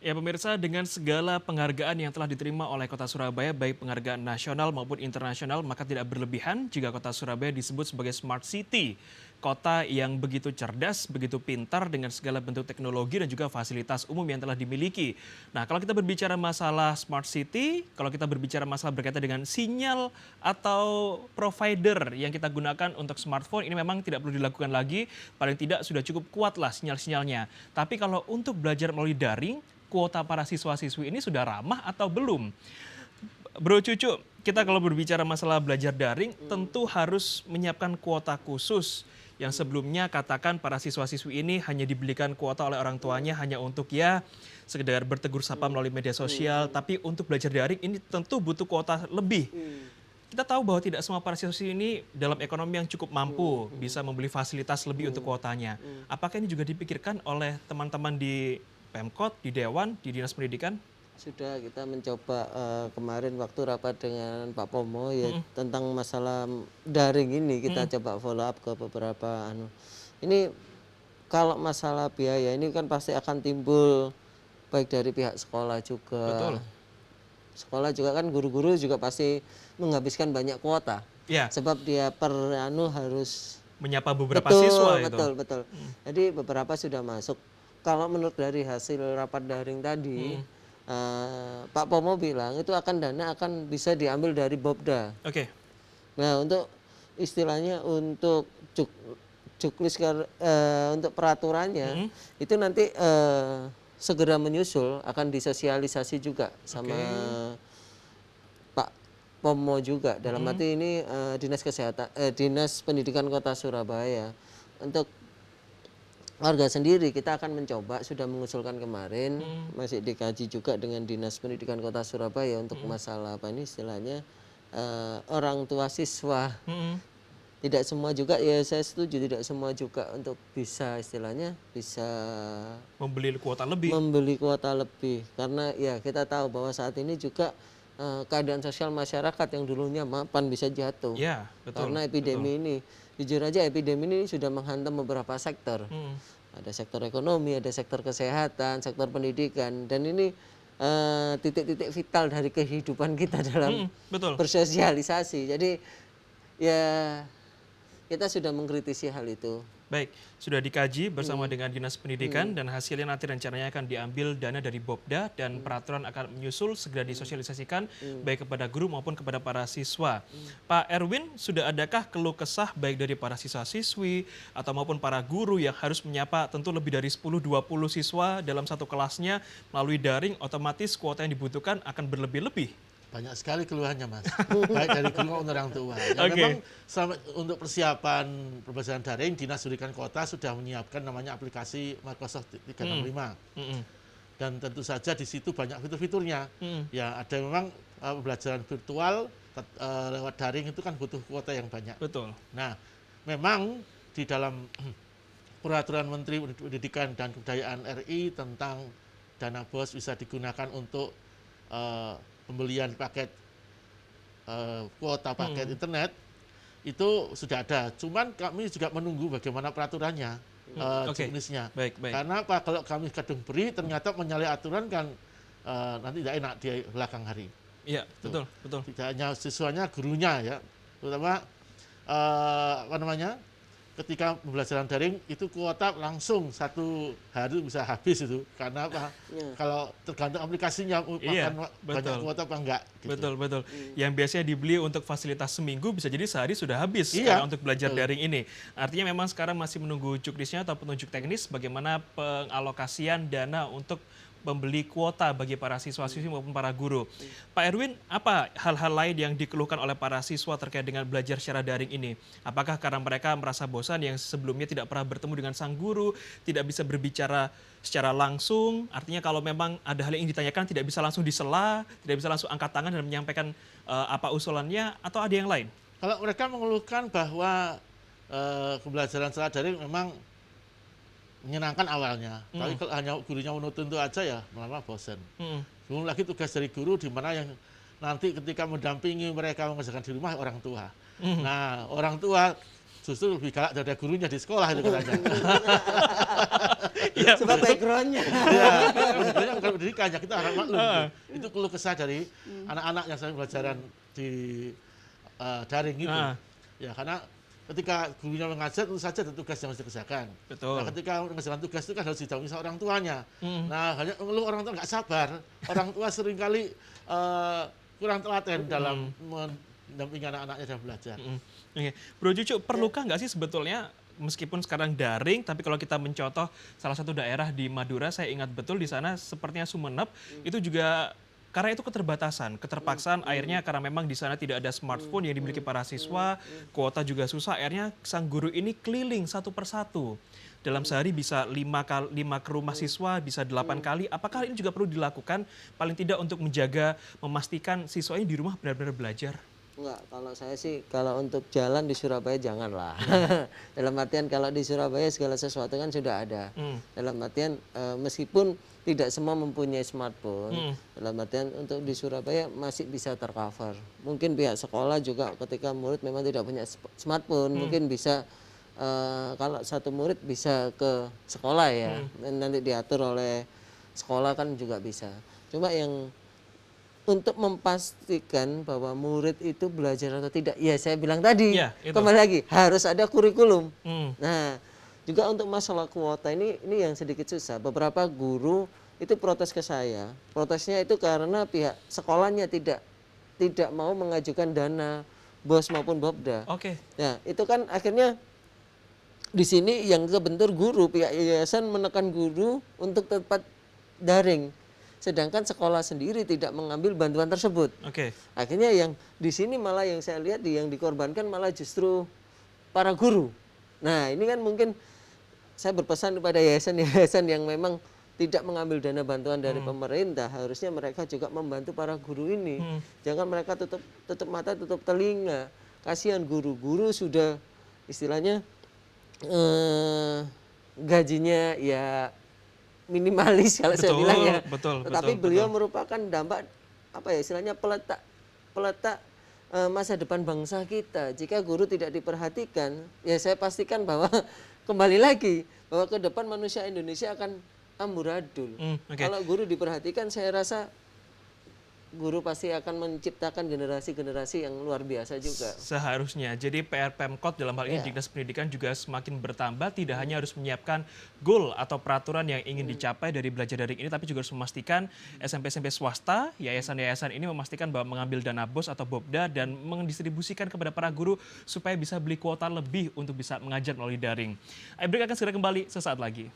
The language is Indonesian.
Ya pemirsa, dengan segala penghargaan yang telah diterima oleh Kota Surabaya, baik penghargaan nasional maupun internasional, maka tidak berlebihan jika Kota Surabaya disebut sebagai Smart City. Kota yang begitu cerdas, begitu pintar dengan segala bentuk teknologi dan juga fasilitas umum yang telah dimiliki. Nah, kalau kita berbicara masalah Smart City, kalau kita berbicara masalah berkaitan dengan sinyal atau provider yang kita gunakan untuk smartphone, ini memang tidak perlu dilakukan lagi, paling tidak sudah cukup kuatlah sinyal-sinyalnya. Tapi kalau untuk belajar melalui daring, kuota para siswa-siswi ini sudah ramah atau belum? Bro Cucu, kita kalau berbicara masalah belajar daring tentu harus menyiapkan kuota khusus yang sebelumnya katakan para siswa-siswi ini hanya dibelikan kuota oleh orang tuanya hanya untuk ya sekedar bertegur sapa melalui media sosial, tapi untuk belajar daring ini tentu butuh kuota lebih. Kita tahu bahwa tidak semua para siswa ini dalam ekonomi yang cukup mampu bisa membeli fasilitas lebih untuk kuotanya. Apakah ini juga dipikirkan oleh teman-teman di Pemkot, di Dewan, di Dinas Pendidikan? Sudah kita mencoba kemarin waktu rapat dengan Pak Pomo ya tentang masalah daring ini kita coba follow up ke beberapa Ini kalau masalah biaya ini kan pasti akan timbul baik dari pihak sekolah juga. Betul. Sekolah juga kan guru-guru juga pasti menghabiskan banyak kuota. Ya, Sebab dia per harus menyapa beberapa siswa betul, itu. betul, betul. Jadi beberapa sudah masuk. Kalau menurut dari hasil rapat daring tadi, Pak Pomo bilang itu dana akan bisa diambil dari Bobda. Oke. Nah, untuk istilahnya untuk juknis untuk peraturannya itu nanti segera menyusul akan disosialisasi juga sama Pak Pomo juga. Dalam arti ini Dinas Pendidikan Kota Surabaya. Untuk warga sendiri kita akan mencoba sudah mengusulkan kemarin masih dikaji juga dengan Dinas Pendidikan Kota Surabaya untuk masalah apa ini istilahnya orang tua siswa. Tidak semua juga ya saya setuju tidak semua juga untuk bisa istilahnya bisa Membeli kuota lebih. membeli kuota lebih karena ya kita tahu bahwa saat ini juga keadaan sosial masyarakat yang dulunya mapan bisa jatuh Ya, betul. karena epidemi ini. Jujur aja epidemi ini sudah menghantam beberapa sektor. Ada sektor ekonomi, ada sektor kesehatan, sektor pendidikan dan ini titik-titik vital dari kehidupan kita dalam Betul. bersosialisasi. Jadi ya kita sudah mengkritisi hal itu. Baik, sudah dikaji bersama dengan Dinas Pendidikan dan hasilnya nanti rencananya akan diambil dana dari Bobda dan peraturan akan menyusul segera disosialisasikan baik kepada guru maupun kepada para siswa. Pak Erwin, sudah adakah keluh kesah baik dari para siswa-siswi atau maupun para guru yang harus menyapa tentu lebih dari 10-20 siswa dalam satu kelasnya melalui daring, otomatis kuota yang dibutuhkan akan berlebih-lebih? Banyak sekali keluhannya, Mas. Baik dari guru maupun orang tua. Ya, memang untuk persiapan pembelajaran daring, Dinas Pendidikan Kota sudah menyiapkan namanya aplikasi Microsoft 365. Dan tentu saja di situ banyak fitur-fiturnya. Ya, ada memang pembelajaran virtual lewat daring itu kan butuh kuota yang banyak. Betul. Nah, memang di dalam peraturan Menteri Pendidikan dan Kebudayaan RI tentang dana BOS bisa digunakan untuk pembelian paket kuota paket internet itu sudah ada. Cuman kami juga menunggu bagaimana peraturannya, jenisnya. Baik. Karena apa? Kalau kami kadung beri ternyata menyalahi aturan kan nanti tidak enak di belakang hari. Iya, betul. Tidak hanya siswanya, gurunya ya, terutama ketika pembelajaran daring itu kuota langsung satu hari bisa habis itu karena apa? Kalau tergantung aplikasinya makan banyak kuota apa enggak gitu. Betul. Yang biasanya dibeli untuk fasilitas seminggu bisa jadi sehari sudah habis karena untuk belajar daring ini. Artinya memang sekarang masih menunggu juknisnya atau petunjuk teknis bagaimana pengalokasian dana untuk membeli kuota bagi para siswa-siswi maupun para guru. Pak Erwin, apa hal-hal lain yang dikeluhkan oleh para siswa terkait dengan belajar secara daring ini? Apakah karena mereka merasa bosan yang sebelumnya tidak pernah bertemu dengan sang guru, tidak bisa berbicara secara langsung? Artinya kalau memang ada hal yang ditanyakan tidak bisa langsung disela, tidak bisa langsung angkat tangan dan menyampaikan apa usulannya, atau ada yang lain? Kalau mereka mengeluhkan bahwa pembelajaran secara daring memang menyenangkan awalnya, tapi kalau hanya gurunya menuntut itu aja ya lama bosan. Belum lagi tugas dari guru di mana yang nanti ketika mendampingi mereka mengerjakan di rumah orang tua. Nah, orang tua justru lebih galak daripada gurunya di sekolah itu katanya. Iya, Sebab backgroundnya. Ya, sebenarnya bukan pendidikan ya, kita harap maklum. Itu keluh kesah dari anak-anak yang sedang pelajaran di daring itu. Ya, karena ketika gurunya mengajar, tentu saja ada tugas yang harus dikerjakan. Betul. Nah, ketika mengerjakan tugas itu kan harus didampingi sama orang tuanya. Nah, hanya mengeluh orang tua nggak sabar. Orang tua seringkali kurang telaten dalam mendampingi anak-anaknya dalam belajar. Oke. Bro Jucu, perlukah nggak sih sebetulnya meskipun sekarang daring, tapi kalau kita mencontoh salah satu daerah di Madura, saya ingat betul di sana sepertinya Sumenep, itu juga karena itu keterpaksaan akhirnya karena memang di sana tidak ada smartphone yang dimiliki para siswa, kuota juga susah, akhirnya sang guru ini keliling satu persatu. Dalam sehari bisa 5 ke rumah siswa, bisa 8 kali. Apakah ini juga perlu dilakukan paling tidak untuk menjaga, memastikan siswa ini di rumah benar-benar belajar? Enggak, kalau saya sih kalau untuk jalan di Surabaya janganlah. Dalam artian kalau di Surabaya segala sesuatu kan sudah ada. Dalam artian meskipun tidak semua mempunyai smartphone, dalam artian untuk di Surabaya masih bisa tercover. Mungkin pihak sekolah juga ketika murid memang tidak punya smartphone, mungkin bisa kalau satu murid bisa ke sekolah ya, nanti diatur oleh sekolah kan juga bisa. Cuma yang untuk memastikan bahwa murid itu belajar atau tidak, ya saya bilang tadi, Ya, itu. kembali lagi harus ada kurikulum. Nah, juga untuk masalah kuota ini yang sedikit susah. Beberapa guru itu protes ke saya. Protesnya itu karena pihak sekolahnya tidak mau mengajukan dana BOS maupun BOPDA. Oke. Nah, itu kan akhirnya di sini yang kebentur guru, pihak yayasan menekan guru untuk tepat daring. Sedangkan sekolah sendiri tidak mengambil bantuan tersebut. Oke. Akhirnya yang di sini malah yang saya lihat yang dikorbankan malah justru para guru. Nah, ini kan mungkin saya berpesan kepada yayasan-yayasan yang memang tidak mengambil dana bantuan dari pemerintah, harusnya mereka juga membantu para guru ini. Jangan mereka tutup mata, tutup telinga. Kasihan guru-guru sudah istilahnya gajinya ya minimalis kalau saya bilang ya. Tetapi beliau merupakan dampak apa ya istilahnya peletak masa depan bangsa kita. Jika guru tidak diperhatikan, ya saya pastikan bahwa kembali lagi bahwa ke depan manusia Indonesia akan amburadul. Kalau guru diperhatikan, saya rasa guru pasti akan menciptakan generasi-generasi yang luar biasa juga. Seharusnya. Jadi PR Pemkot dalam hal ini Dinas Pendidikan juga semakin bertambah, tidak hanya harus menyiapkan goal atau peraturan yang ingin dicapai dari belajar daring ini, tapi juga harus memastikan SMP-SMP swasta, yayasan-yayasan ini memastikan bahwa mengambil dana BOS atau BOPDA dan mendistribusikan kepada para guru supaya bisa beli kuota lebih untuk bisa mengajar melalui daring. iBreak akan segera kembali sesaat lagi.